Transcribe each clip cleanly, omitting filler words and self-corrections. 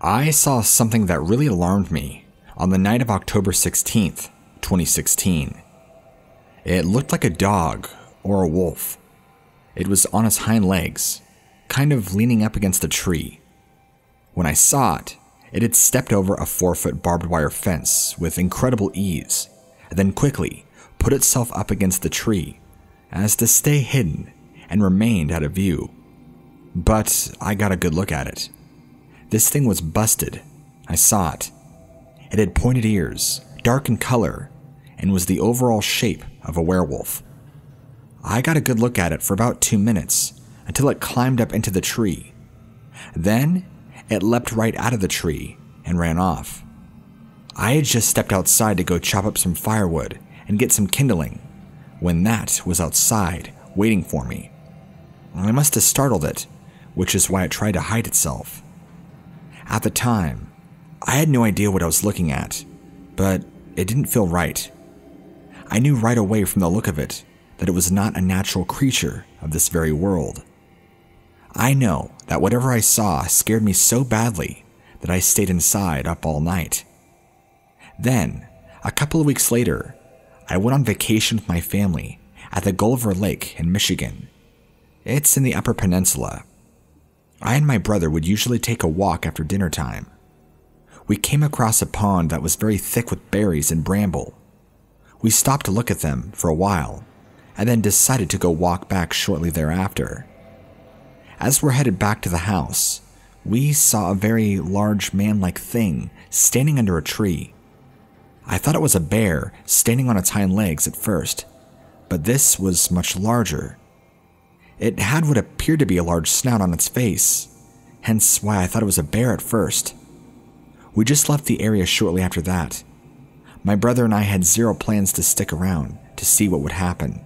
I saw something that really alarmed me on the night of October 16th, 2016. It looked like a dog or a wolf. It was on its hind legs, kind of leaning up against a tree. When I saw it, it had stepped over a 4-foot barbed wire fence with incredible ease, and then quickly put itself up against the tree as to stay hidden and remained out of view. But I got a good look at it. This thing was busted. I saw it. It had pointed ears, dark in color, and was the overall shape of a werewolf. I got a good look at it for about 2 minutes until it climbed up into the tree. Then it leapt right out of the tree and ran off. I had just stepped outside to go chop up some firewood and get some kindling when that was outside waiting for me. I must have startled it, which is why it tried to hide itself. At the time, I had no idea what I was looking at, but it didn't feel right. I knew right away from the look of it that it was not a natural creature of this very world. I know that whatever I saw scared me so badly that I stayed inside up all night. Then, a couple of weeks later, I went on vacation with my family at the Gulliver Lake in Michigan. It's in the Upper Peninsula. I and my brother would usually take a walk after dinner time. We came across a pond that was very thick with berries and bramble. We stopped to look at them for a while, and then decided to go walk back shortly thereafter. As we're headed back to the house, we saw a very large man-like thing standing under a tree. I thought it was a bear standing on its hind legs at first, but this was much larger. It had what appeared to be a large snout on its face, hence why I thought it was a bear at first. We just left the area shortly after that. My brother and I had zero plans to stick around to see what would happen.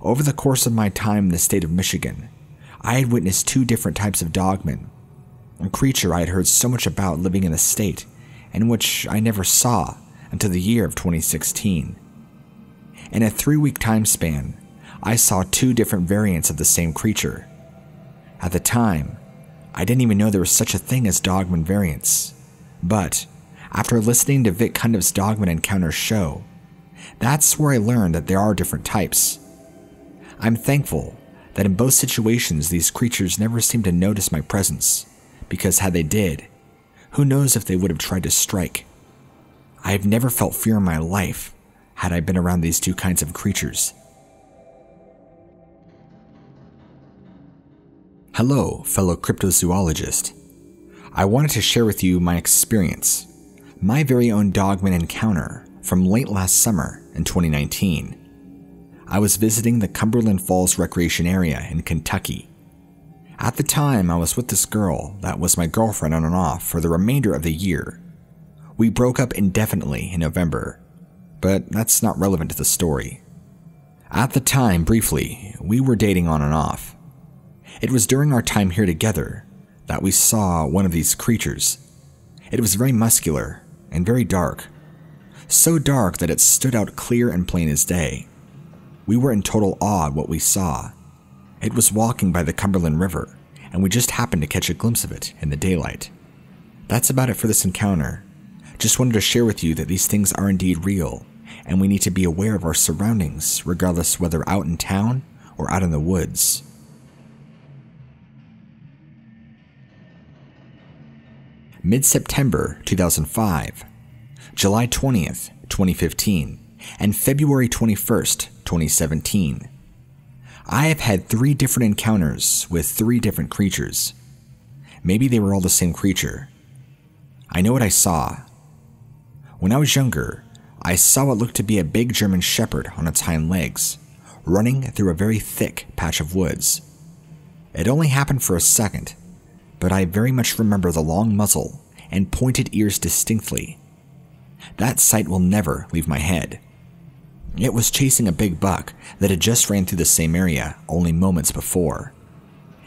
Over the course of my time in the state of Michigan, I had witnessed 2 different types of dogmen, a creature I had heard so much about living in the state, and which I never saw until the year of 2016. In a 3-week time span, I saw 2 different variants of the same creature. At the time, I didn't even know there was such a thing as dogman variants, but after listening to Vic Cundiv's Dogman Encounters show, that's where I learned that there are different types. I'm thankful that in both situations these creatures never seemed to notice my presence, because had they did, who knows if they would have tried to strike. I have never felt fear in my life had I been around these 2 kinds of creatures. Hello, fellow cryptozoologist. I wanted to share with you my experience, my very own dogman encounter from late last summer in 2019. I was visiting the Cumberland Falls Recreation Area in Kentucky. At the time, I was with this girl that was my girlfriend on and off for the remainder of the year. We broke up indefinitely in November, but that's not relevant to the story. At the time, briefly, we were dating on and off. It was during our time here together that we saw one of these creatures. It was very muscular and very dark, so dark that it stood out clear and plain as day. We were in total awe at what we saw. It was walking by the Cumberland River, and we just happened to catch a glimpse of it in the daylight. That's about it for this encounter. Just wanted to share with you that these things are indeed real, and we need to be aware of our surroundings, regardless whether out in town or out in the woods. Mid-September 2005, July 20th, 2015, and February 21st, 2017. I have had 3 different encounters with 3 different creatures. Maybe they were all the same creature. I know what I saw. When I was younger, I saw what looked to be a big German shepherd on its hind legs, running through a very thick patch of woods. It only happened for a second, but I very much remember the long muzzle and pointed ears distinctly. That sight will never leave my head. It was chasing a big buck that had just ran through the same area only moments before.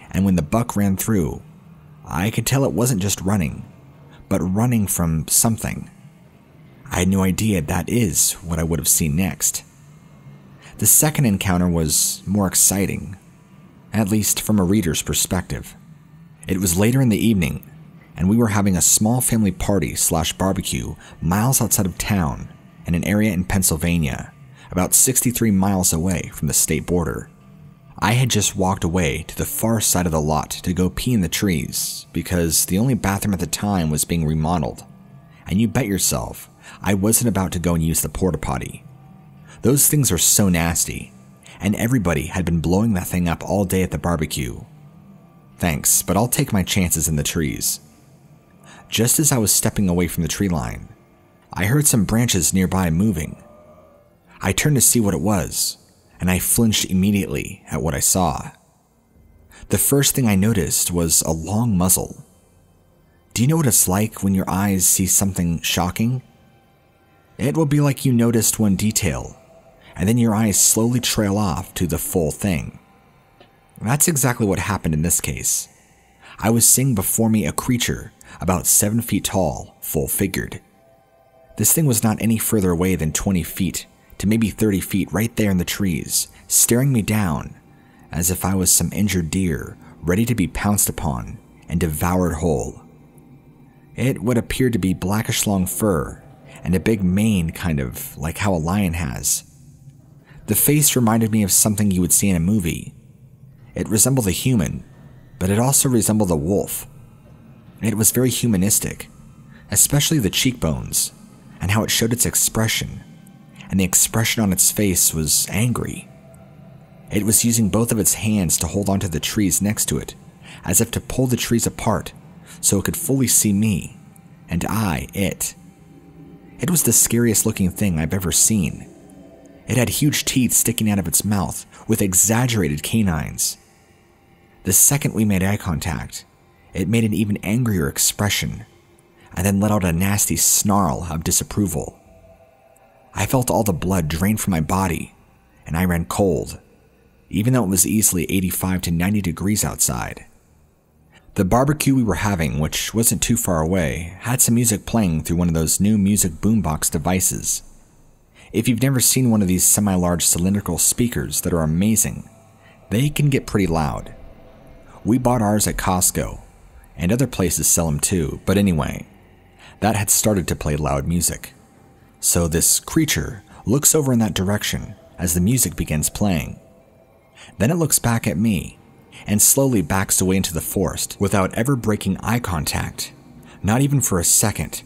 And when the buck ran through, I could tell it wasn't just running, but running from something. I had no idea that is what I would have seen next. The second encounter was more exciting, at least from a reader's perspective. It was later in the evening, and we were having a small family party / barbecue miles outside of town in an area in Pennsylvania, about 63 miles away from the state border. I had just walked away to the far side of the lot to go pee in the trees because the only bathroom at the time was being remodeled, and you bet yourself I wasn't about to go and use the porta potty. Those things are so nasty, and everybody had been blowing that thing up all day at the barbecue. Thanks, but I'll take my chances in the trees. Just as I was stepping away from the tree line, I heard some branches nearby moving. I turned to see what it was, and I flinched immediately at what I saw. The first thing I noticed was a long muzzle. Do you know what it's like when your eyes see something shocking? It will be like you noticed one detail, and then your eyes slowly trail off to the full thing. That's exactly what happened in this case. I was seeing before me a creature about 7 feet tall, full-figured. This thing was not any further away than 20 feet to maybe 30 feet right there in the trees, staring me down as if I was some injured deer ready to be pounced upon and devoured whole. It would appear to be blackish long fur and a big mane, kind of like how a lion has. The face reminded me of something you would see in a movie. It resembled a human, but it also resembled a wolf. It was very humanistic, especially the cheekbones and how it showed its expression, and the expression on its face was angry. It was using both of its hands to hold onto the trees next to it, as if to pull the trees apart so it could fully see me, and I it. It was the scariest looking thing I've ever seen. It had huge teeth sticking out of its mouth with exaggerated canines. The second we made eye contact, it made an even angrier expression, and then let out a nasty snarl of disapproval. I felt all the blood drain from my body, and I ran cold, even though it was easily 85 to 90 degrees outside. The barbecue we were having, which wasn't too far away, had some music playing through one of those new music boombox devices. If you've never seen one of these semi-large cylindrical speakers that are amazing, they can get pretty loud. We bought ours at Costco, and other places sell them too, but anyway, that had started to play loud music. So this creature looks over in that direction as the music begins playing. Then it looks back at me and slowly backs away into the forest without ever breaking eye contact, not even for a second.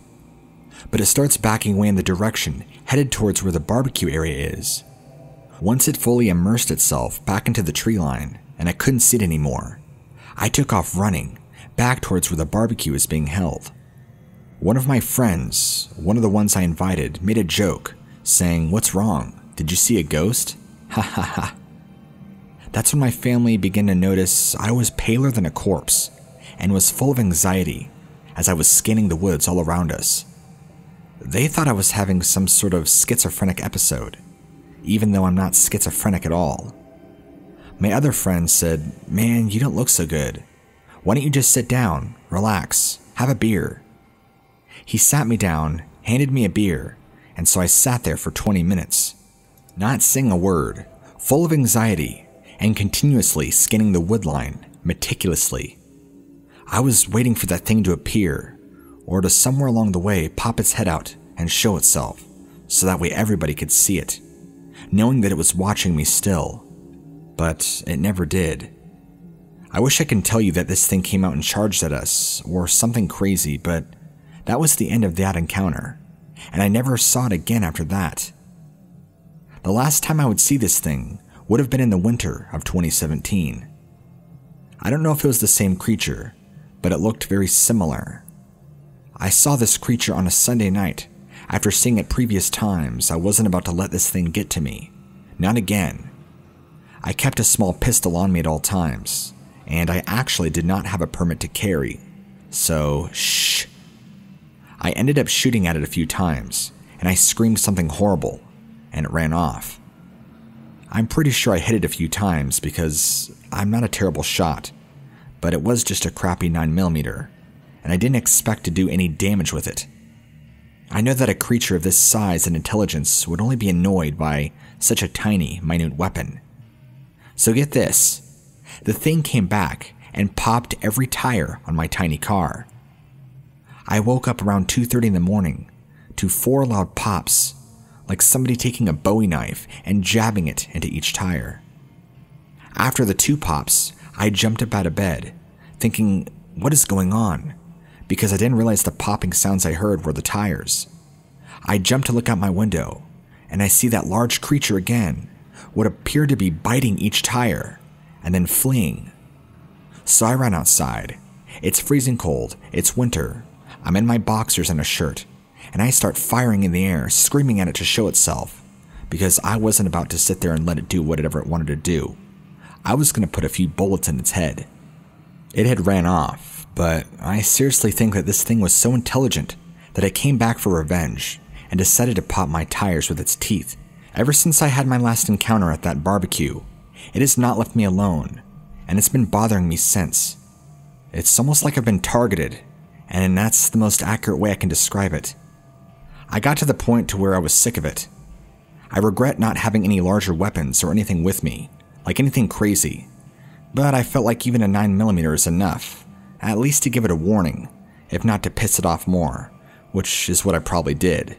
But it starts backing away in the direction headed towards where the barbecue area is. Once it fully immersed itself back into the tree line and I couldn't see it anymore, I took off running back towards where the barbecue is being held. One of my friends, one of the ones I invited, made a joke saying, "What's wrong? Did you see a ghost?" Ha ha ha. That's when my family began to notice I was paler than a corpse and was full of anxiety as I was scanning the woods all around us. They thought I was having some sort of schizophrenic episode, even though I'm not schizophrenic at all. My other friend said, "Man, you don't look so good. Why don't you just sit down, relax, have a beer?" He sat me down, handed me a beer, and so I sat there for 20 minutes, not saying a word, full of anxiety, and continuously scanning the wood line meticulously. I was waiting for that thing to appear, or to somewhere along the way pop its head out and show itself, so that way everybody could see it, knowing that it was watching me still. But it never did. I wish I could tell you that this thing came out and charged at us, or something crazy, but that was the end of that encounter, and I never saw it again after that. The last time I would see this thing would have been in the winter of 2017. I don't know if it was the same creature, but it looked very similar. I saw this creature on a Sunday night. After seeing it previous times, I wasn't about to let this thing get to me. Not again. I kept a small pistol on me at all times, and I actually did not have a permit to carry, so shh. I ended up shooting at it a few times, and I screamed something horrible, and it ran off. I'm pretty sure I hit it a few times because I'm not a terrible shot, but it was just a crappy 9mm, and I didn't expect to do any damage with it. I know that a creature of this size and intelligence would only be annoyed by such a tiny, minute weapon. So get this, the thing came back and popped every tire on my tiny car. I woke up around 2:30 in the morning to 4 loud pops, like somebody taking a Bowie knife and jabbing it into each tire. After the 2 pops, I jumped up out of bed, thinking, what is going on? Because I didn't realize the popping sounds I heard were the tires. I jumped to look out my window, and I see that large creature again, what appeared to be biting each tire, and then fleeing. So I ran outside. It's freezing cold, it's winter, I'm in my boxers and a shirt, and I start firing in the air, screaming at it to show itself, because I wasn't about to sit there and let it do whatever it wanted to do. I was going to put a few bullets in its head. It had ran off, but I seriously think that this thing was so intelligent that it came back for revenge and decided to pop my tires with its teeth. Ever since I had my last encounter at that barbecue, it has not left me alone, and it's been bothering me since. It's almost like I've been targeted, and that's the most accurate way I can describe it. I got to the point to where I was sick of it. I regret not having any larger weapons or anything with me, like anything crazy, but I felt like even a 9mm is enough, at least to give it a warning, if not to piss it off more, which is what I probably did.